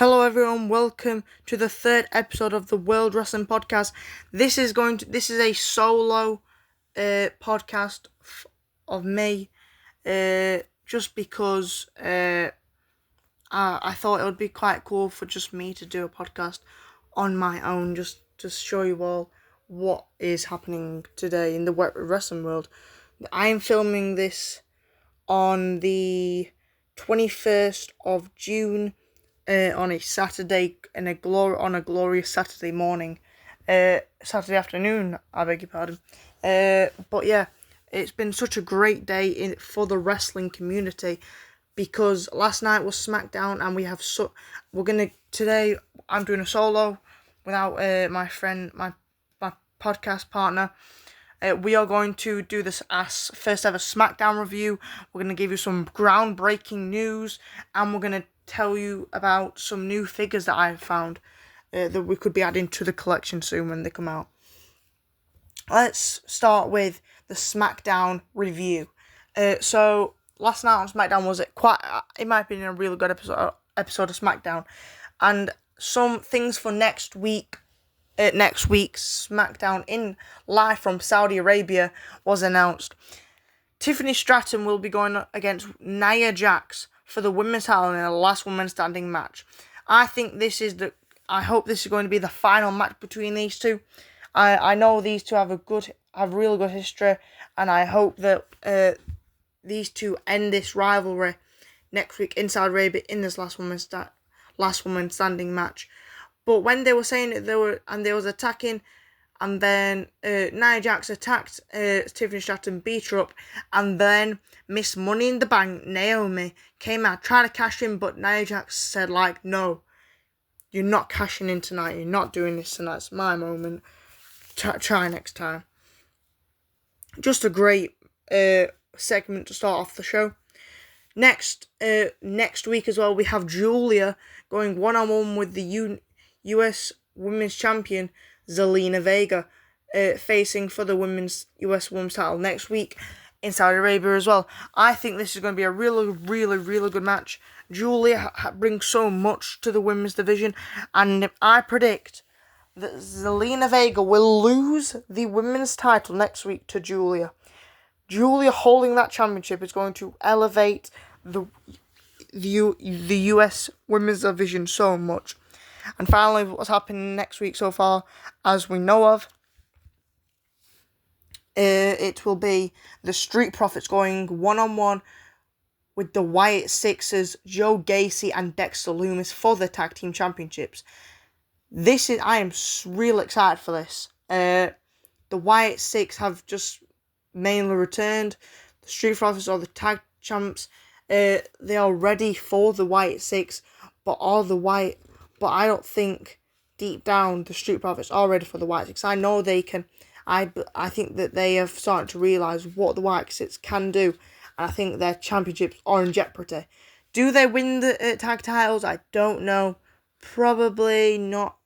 Hello everyone, welcome to the third episode of the World Wrestling Podcast. This is a solo podcast of me, just because I thought it would be quite cool for just me to do a podcast on my own, just to show you all what is happening today in the wrestling world. I am filming this on the 21st of June. On a Saturday, on a glorious Saturday morning, Saturday afternoon, I beg your pardon. But yeah, it's been such a great day for the wrestling community, because last night was Smackdown, and today I'm doing a solo without my friend, my podcast partner. We are going to do this as first ever Smackdown review. We're going to give you some groundbreaking news, and we're going to tell you about some new figures that I've found that we could be adding to the collection soon when they come out. Let's start with the Smackdown review. So last night on Smackdown was in my opinion, a really good episode of Smackdown, and some things for next week's Smackdown in live from Saudi Arabia was announced. Tiffany Stratton will be going against Nia Jax for the women's title in the last woman standing match. I hope this is going to be the final match between these two. I know these two have really good history, and I hope that these two end this rivalry next week in Saudi Arabia in this last woman standing match. But when they were saying that they was attacking, and then Nia Jax attacked Tiffany Stratton, beat her up, and then Miss Money in the Bank, Naomi, came out trying to cash in, but Nia Jax said, no, you're not cashing in tonight, you're not doing this tonight, it's my moment, try next time. Just a great segment to start off the show. Next week as well, we have Julia going one-on-one with the US Women's Champion, Zelina Vega, facing for the US Women's title next week in Saudi Arabia as well. I think this is going to be a really, really, really good match. Julia brings so much to the women's division, and I predict that Zelina Vega will lose the women's title next week to Julia. Julia holding that championship is going to elevate the US women's division so much. And finally, what's happening next week so far, as we know of, it will be the Street Profits going one-on-one with the Wyatt Sixes, Joe Gacy and Dexter Lumis for the Tag Team Championships. I am real excited for this. The Wyatt Six have just mainly returned. The Street Profits are the tag champs. They are ready for the Wyatt Six, but I don't think deep down the Street Profits are ready for the Wyatt Six. I know they can. I think that they have started to realise what the Wyatt Six can do, and I think their championships are in jeopardy. Do they win the tag titles? I don't know. Probably not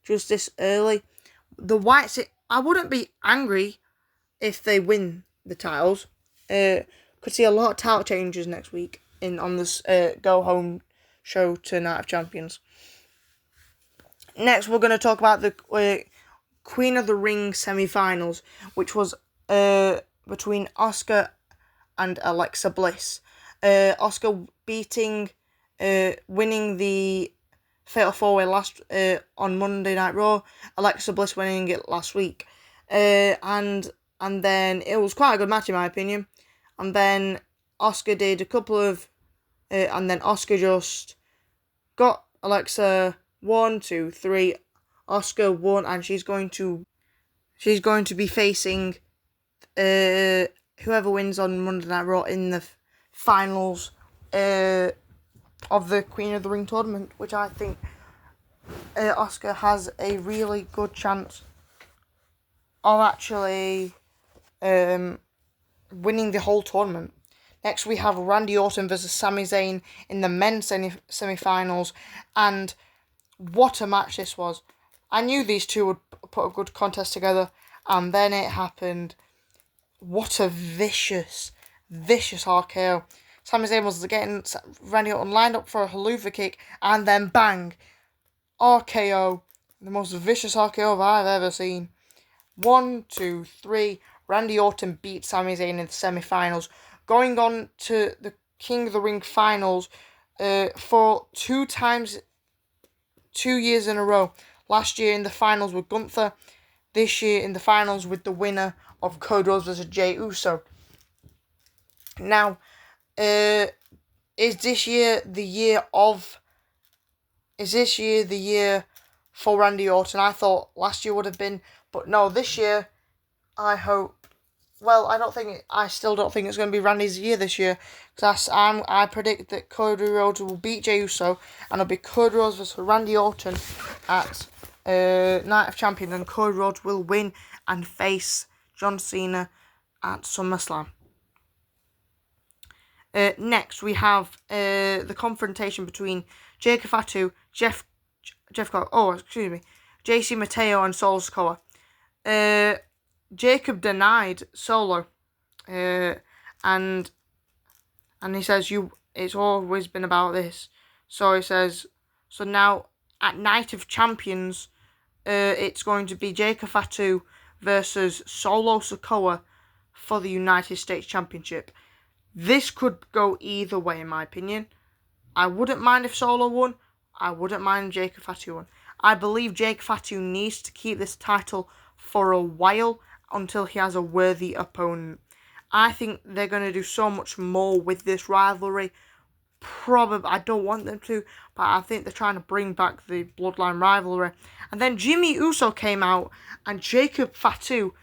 just this early. The Wyatt Six, I wouldn't be angry if they win the titles. Could see a lot of title changes next week on this go home show to Night of Champions. Next, we're going to talk about the Queen of the Ring semi-finals, which was between Asuka and Alexa Bliss. Asuka winning the Fatal 4-Way on Monday Night Raw. Alexa Bliss winning it last week. And then it was quite a good match in my opinion. And then Asuka did a couple of... and then Asuka just got Alexa 1, 2, 3. Asuka won, and she's going to be facing whoever wins on Monday Night Raw in the finals of the Queen of the Ring tournament, which I think Asuka has a really good chance of actually winning the whole tournament. Next, we have Randy Orton versus Sami Zayn in the men's semi-finals, and what a match this was. I knew these two would put a good contest together, and then it happened. What a vicious RKO. Sami Zayn was getting Randy Orton lined up for a haluva kick, and then bang, RKO, the most vicious RKO I've ever seen. 1, 2, 3. Randy Orton beat Sami Zayn in the semi-finals, going on to the King of the Ring finals for 2 years in a row. Last year in the finals with Gunther, this year in the finals with the winner of Cody Rhodes versus Jey Uso. Now, is this year the year for Randy Orton? I thought last year would have been, but no, this year, I hope. Well, I still don't think it's going to be Randy's year this year, because I predict that Cody Rhodes will beat Jey Uso, and it'll be Cody Rhodes versus Randy Orton at Night of Champions, and Cody Rhodes will win and face John Cena at SummerSlam. Next, we have the confrontation between Jacob Fatu, JC Mateo, and Solo Sikoa. Jacob denied Solo, and he says, it's always been about this. So he says, so now at Night of Champions, it's going to be Jacob Fatu versus Solo Sikoa for the United States Championship. This could go either way, in my opinion. I wouldn't mind if Solo won. I wouldn't mind if Jacob Fatu won. I believe Jacob Fatu needs to keep this title for a while until he has a worthy opponent. I think they're going to do so much more with this rivalry. Probably, I don't want them to, but I think they're trying to bring back the Bloodline rivalry. And then Jimmy Uso came out, and Jacob Fatu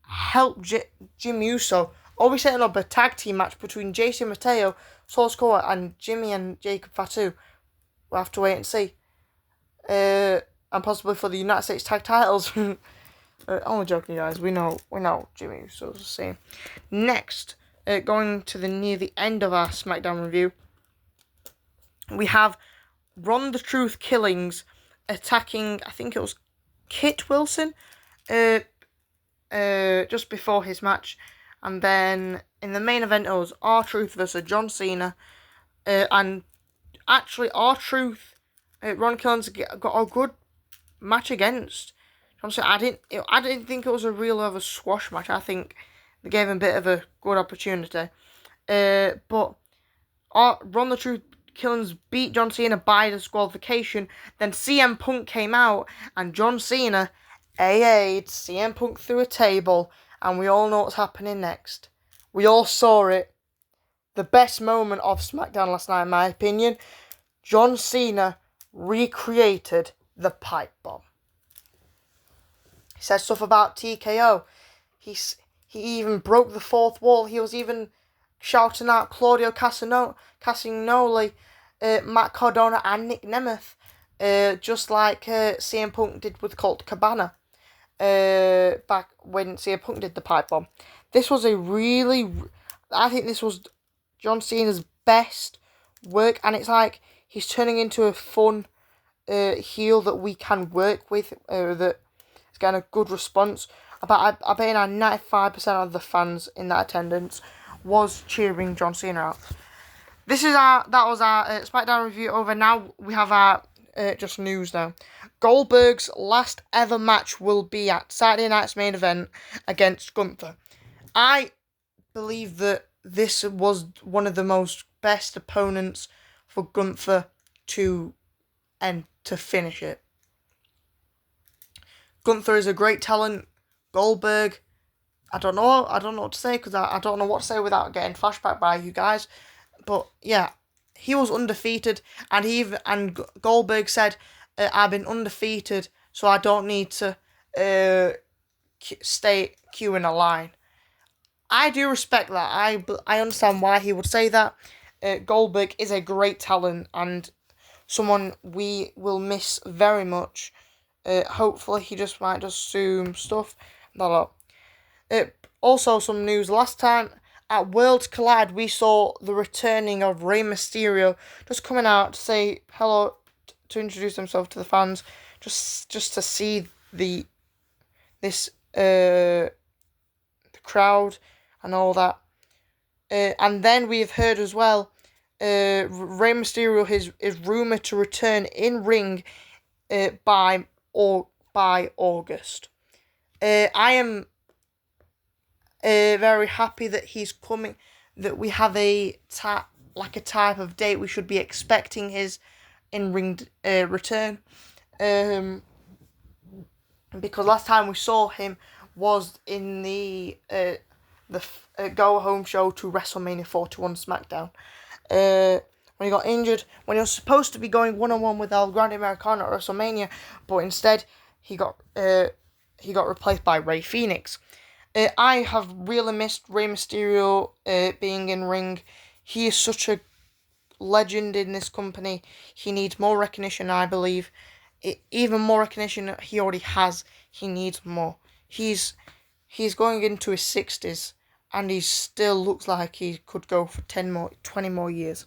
helped Jimmy Uso. Always setting up a tag team match between JC Mateo, Solo Sikoa, and Jimmy and Jacob Fatu. We'll have to wait and see. And possibly for the United States tag titles. Only joking, guys. We know Jimmy Uso's the same. Next, going to near the end of our SmackDown review, we have Run the Truth Killings attacking, I think it was Kit Wilson, just before his match. And then in the main event, it was R-Truth versus John Cena. And actually, R-Truth, Ron Killings got a good match against John Cena. I didn't think it was a real of a squash match. I think they gave him a bit of a good opportunity. But Run the Truth Killings beat John Cena by disqualification. Then CM Punk came out, and John Cena AA'd CM Punk through a table. And we all know what's happening next. We all saw it. The best moment of SmackDown last night, in my opinion. John Cena recreated the pipe bomb. He said stuff about TKO. He even broke the fourth wall. He was even shouting out Claudio Castagnoli, Matt Cardona, and Nick Nemeth. Just like CM Punk did with Colt Cabana. Back when CM Punk did the pipe bomb. This was I think this was John Cena's best work, and it's like he's turning into a fun heel that we can work with, that is getting a good response. I bet 95% of the fans in that attendance was cheering John Cena out. That was our SmackDown review over. Now we have our just news now. Goldberg's last ever match will be at Saturday night's main event against Gunther. I believe that this was one of the most best opponents for Gunther to finish it. Gunther is a great talent. Goldberg, I don't know what to say, because I don't know what to say without getting flashback by you guys. But yeah, he was undefeated, and Goldberg said, I've been undefeated, so I don't need to stay queuing a line. I do respect that. I understand why he would say that. Goldberg is a great talent and someone we will miss very much. Hopefully he might just zoom stuff. Also some news. Last time at Worlds Collide, we saw the returning of Rey Mysterio, just coming out to say hello, to introduce himself to the fans, just to see the crowd and all that. And then we've heard as well Rey Mysterio is rumored to return in ring by August. I am very happy that he's coming. That we have a type of date we should be expecting his in ring return. Because last time we saw him was in the go home show to WrestleMania 41 Smackdown. When he got injured, when he was supposed to be going 1-on-1 with El Grande Americano at WrestleMania, but instead he got replaced by Rey Fenix. I have really missed Rey Mysterio being in ring. He is such a legend in this company. He needs more recognition, I believe. Even more recognition he already has. He needs more. He's going into his 60s, and he still looks like he could go for 20 more years.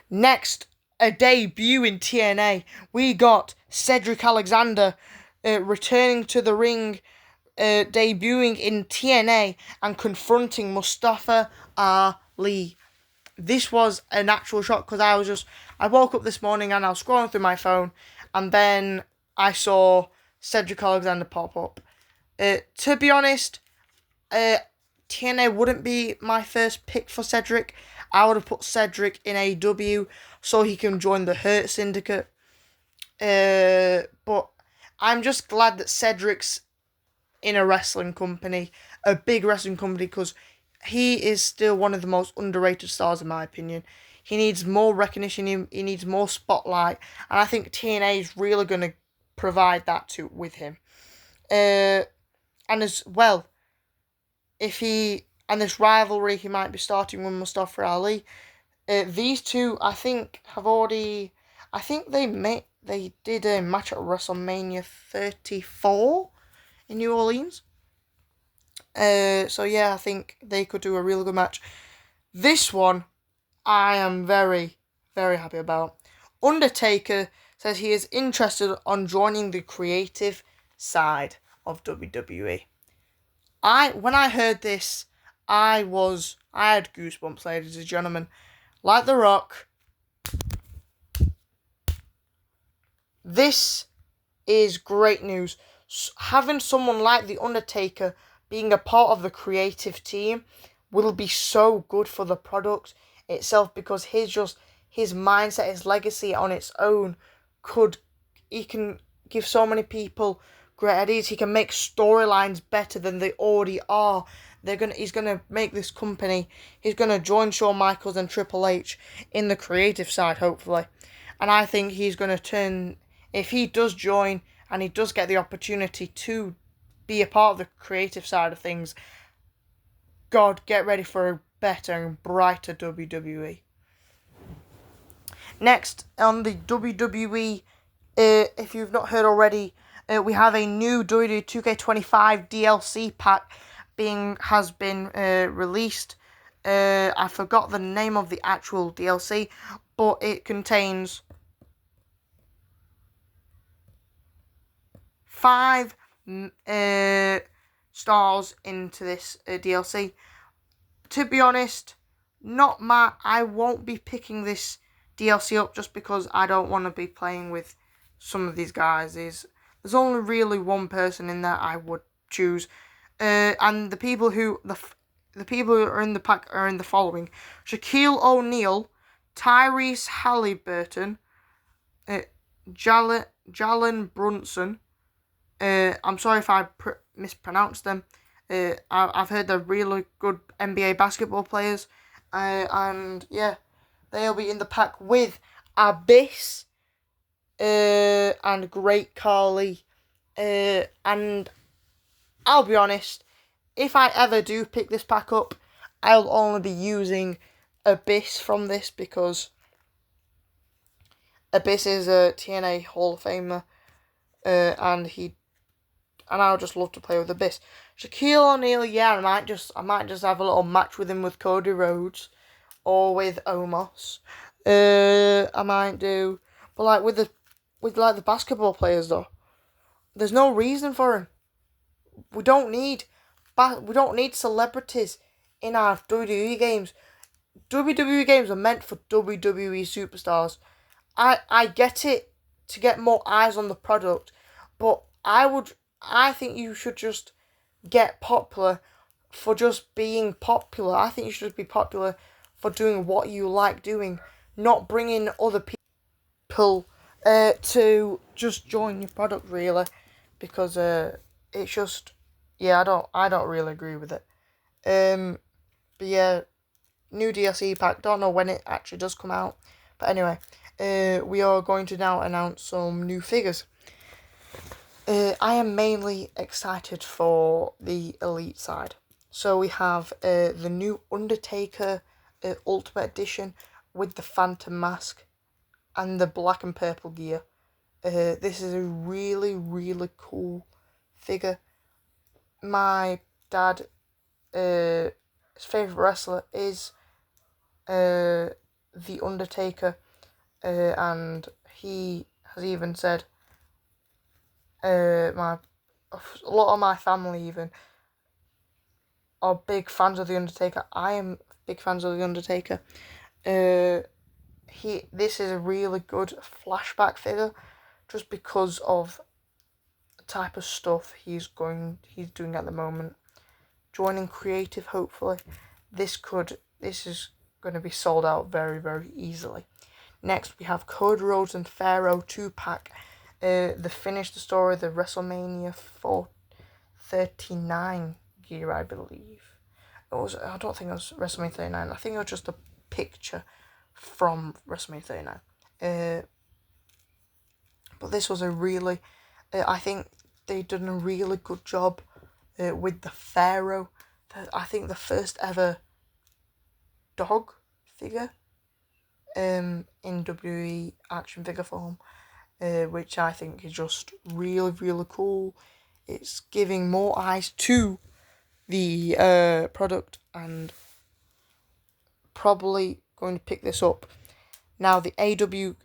Next, a debut in TNA. We got Cedric Alexander returning to the ring, debuting in TNA and confronting Mustafa Ali. This was an actual shock because I woke up this morning and I was scrolling through my phone, and then I saw Cedric Alexander pop up. To be honest, TNA wouldn't be my first pick for Cedric. I would have put Cedric in AEW so he can join the Hurt Syndicate. But I'm just glad that Cedric's in a wrestling company, a big wrestling company, because he is still one of the most underrated stars in my opinion. He needs more recognition, he needs more spotlight, and I think TNA is really going to provide that with him. And as well, this rivalry he might be starting with Mustafa Ali, these two I think they did a match at WrestleMania 34 in New Orleans. So yeah, I think they could do a really good match. This one, I am very, very happy about. Undertaker says he is interested on joining the creative side of WWE. When I heard this, I had goosebumps, ladies and gentlemen. Like The Rock, this is great news. Having someone like The Undertaker being a part of the creative team will be so good for the product itself, because his mindset, his legacy on its own he can give so many people great ideas. He can make storylines better than they already are. He's gonna make this company. He's gonna join Shawn Michaels and Triple H in the creative side, hopefully. And I think he's gonna turn, if he does join and he does get the opportunity to be a part of the creative side of things, God, get ready for a better and brighter WWE. Next, on the WWE, if you've not heard already, we have a new WWE 2K25 DLC pack has been released. I forgot the name of the actual DLC, but it contains 5 stars into this DLC. To be honest, I won't be picking this DLC up just because I don't want to be playing with some of these guys. There's only really one person in there I would choose, and the people who are in the pack are in the following: Shaquille O'Neal, Tyrese Halliburton, Jalen Brunson. I'm sorry if I mispronounced them. I've heard they're really good NBA basketball players, and yeah, they'll be in the pack with Abyss and Great Khali. And I'll be honest, if I ever do pick this pack up, I'll only be using Abyss from this, because Abyss is a TNA Hall of Famer, and I'll just love to play with Abyss. Shaquille O'Neal, yeah, I might just have a little match with him with Cody Rhodes or with Omos. I might do, but like with the basketball players though, there's no reason for him. We don't need celebrities in our WWE games. WWE games are meant for WWE superstars. I get it to get more eyes on the product, but I think you should just get popular for just being popular. I think you should be popular for doing what you like doing, not bringing other people to just join your product really, because it's just, yeah, I don't really agree with it. But yeah, new DLC pack. Don't know when it actually does come out, but anyway, we are going to now announce some new figures. I am mainly excited for the Elite side. So we have the new Undertaker Ultimate Edition with the Phantom Mask and the black and purple gear. This is a really, really cool figure. My dad, his favourite wrestler is The Undertaker, and he has even said, a lot of my family even are big fans of The Undertaker. I am big fans of The Undertaker. This is a really good flashback figure, just because of the type of stuff he's doing at the moment. Joining creative, hopefully, this is going to be sold out very, very easily. Next, we have Cody Rhodes and Pharaoh 2-pack. The finish the story, the WrestleMania 439 gear, I believe. I don't think it was WrestleMania 39. I think it was just a picture from WrestleMania 39. But this was a really, I think they've done a really good job with the Pharaoh. I think the first ever dog figure in WWE action figure form, which I think is just really, really cool. It's giving more eyes to the product, and probably going to pick this up. Now the AW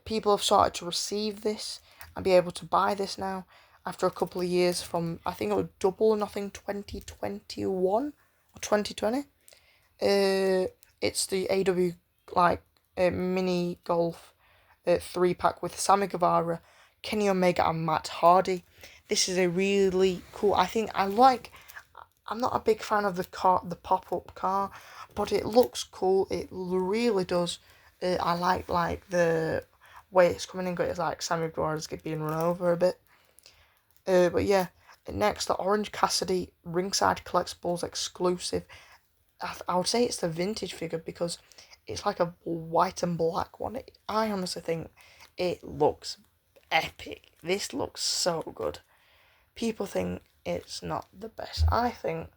people have started to receive this and be able to buy this now after a couple of years from, I think it was Double or Nothing 2021 or 2020. It's the AW mini golf 3-pack with Sammy Guevara, Kenny Omega and Matt Hardy. This is a really cool, I'm not a big fan of the pop-up car, but it looks cool. It really does. I like the way it's coming in. It's like Sammy Guevara's being run over a bit. But yeah, next, the Orange Cassidy Ringside Collectibles exclusive. I would say it's the vintage figure because it's like a white and black one. I honestly think it looks epic. This looks so good. People think it's not the best. I think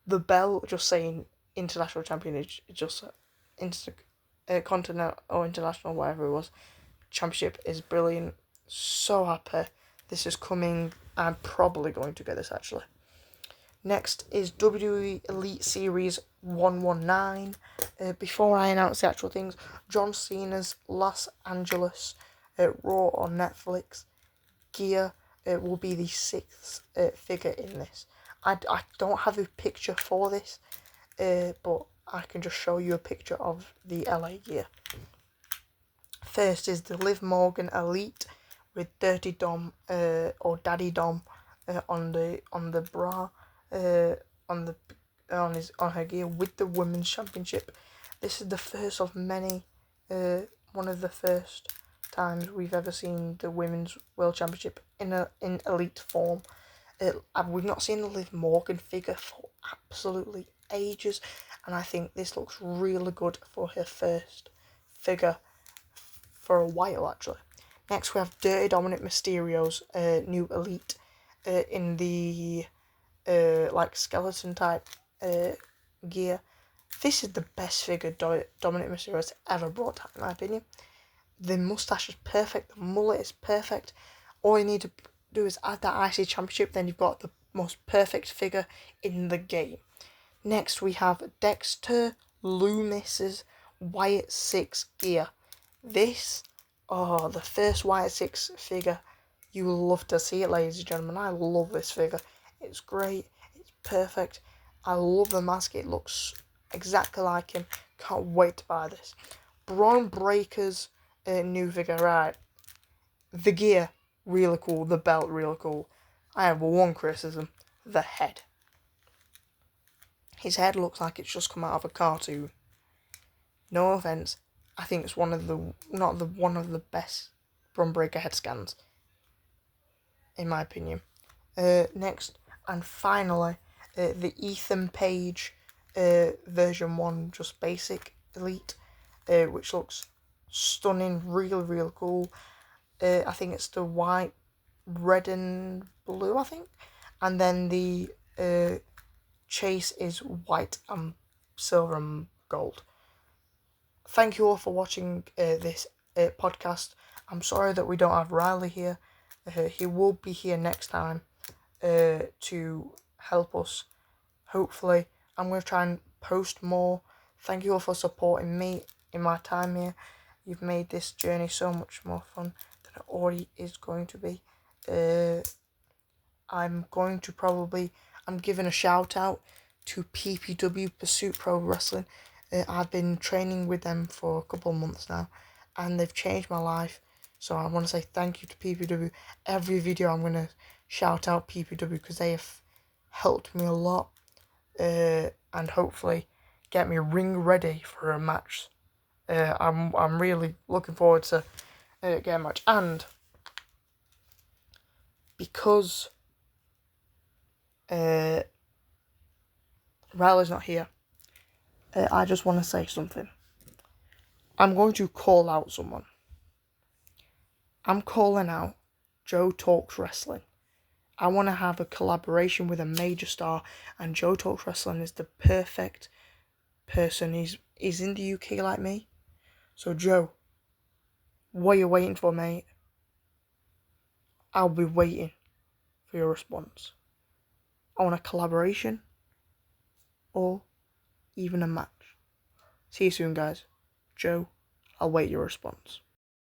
the belt just saying international champion is just continental or international, whatever it was, championship is brilliant. So happy this is coming. I'm probably going to get this actually. Next is WWE Elite Series 119. Before I announce the actual things, John Cena's Los Angeles Raw on Netflix gear will be the 6th figure in this. I don't have a picture for this, but I can just show you a picture of the LA gear. First is the Liv Morgan Elite with Dirty Dom or Daddy Dom on the bra, on her gear with the Women's Championship. This is the first of many, one of the first times we've ever seen the Women's World Championship in elite form. We've not seen the Liv Morgan figure for absolutely ages, and I think this looks really good for her first figure for a while actually. Next we have Dirty Dominic Mysterio's new elite in the skeleton type gear. This is the best figure Dominic Mysterio's ever brought out, in my opinion. The mustache is perfect, the mullet is perfect. All you need to do is add that IC Championship, then you've got the most perfect figure in the game. Next we have Dexter Loomis's Wyatt 6 gear. This, the first Wyatt 6 figure, you will love to see it, ladies and gentlemen. I love this figure. It's great, it's perfect. I love the mask, it looks exactly like him. Can't wait to buy this. Braun Breaker's new figure. Right. The gear, really cool. The belt, really cool. I have one criticism. The head. His head looks like it's just come out of a cartoon. No offense. I think it's one of the best Braun Breaker head scans, in my opinion. Next and finally, the Ethan Page version 1, just basic elite, which looks stunning, really cool. I think it's the white, red and blue, I think, and then the chase is white and silver and gold. Thank you all for watching this podcast. I'm sorry that we don't have Riley here. He will be here next time to help us. Hopefully, I'm going to try and post more. Thank you all for supporting me in my time here. You've made this journey so much more fun than it already is going to be. I'm giving a shout out to PPW, Pursuit Pro Wrestling. I've been training with them for a couple of months now, and they've changed my life. So I want to say thank you to PPW. Every video I'm going to shout out PPW because they have helped me a lot, and hopefully get me ring ready for a match. I'm really looking forward to getting a match, and because Riley's not here, I just want to say something. I'm going to call out someone. I'm calling out Joe Talks Wrestling. I want to have a collaboration with a major star, and Joe Talks Wrestling is the perfect person. He's in the UK like me. So Joe, what are you waiting for, mate? I'll be waiting for your response. I want a collaboration or even a match. See you soon, guys. Joe, I'll wait your response.